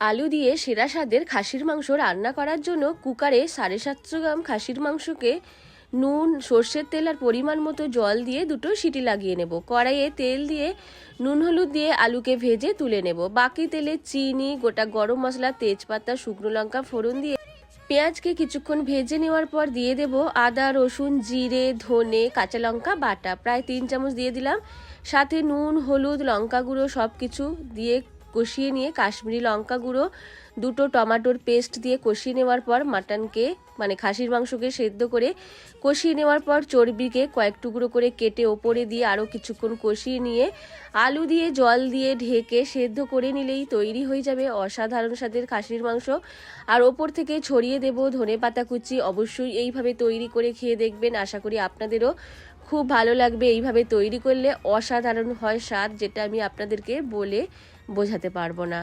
আলু দিয়ে সেরা স্বাদের খাসির মাংস রান্না করার জন্য কুকারে 750 গ্রাম খাসির মাংসকে নুন, সর্ষের তেল আর পরিমাণ মতো জল দিয়ে দুটো সিটি লাগিয়ে নেব। কড়াইয়ে তেল দিয়ে নুন হলুদ দিয়ে আলুকে ভেজে তুলে নেব। বাকি তেলে চিনি, গোটা গরম মশলা, তেজপাতা, শুকনো লঙ্কা ফোড়ন দিয়ে পেঁয়াজকে কিছুক্ষণ ভেজে নেওয়ার পর দিয়ে দেব আদা, রসুন, জিরে, ধনে, কাঁচা লঙ্কা বাটা প্রায় 3 চামচ দিয়ে দিলাম। সাথে নুন, হলুদ, লঙ্কা গুঁড়ো সব কিছু দিয়ে কষিয়ে নিয়ে কাশ্মীরি লঙ্কা গুঁড়ো, দুটো টমেটোর পেস্ট দিয়ে কষিয়ে নেওয়ার পর মাটনকে মানে খাসির মাংসকে সেদ্ধ করে কষিয়ে নেওয়ার পর চর্বিকে কয়েক টুকরো করে কেটে ওপরে দিয়ে আরও কিছুক্ষণ কষিয়ে নিয়ে আলু দিয়ে জল দিয়ে ঢেকে সেদ্ধ করে নিলেই তৈরি হয়ে যাবে অসাধারণ স্বাদের খাসির মাংস। আর ওপর থেকে ছড়িয়ে দেব ধনেপাতা কুচি। অবশ্যই এইভাবে তৈরি করে খেয়ে দেখবেন, আশা করি আপনাদেরও খুব ভালো লাগবে। এইভাবে তৈরি করলে অসাধারণ হয় স্বাদ, যেটা আমি আপনাদেরকে বলে বোঝাতে পারবো না।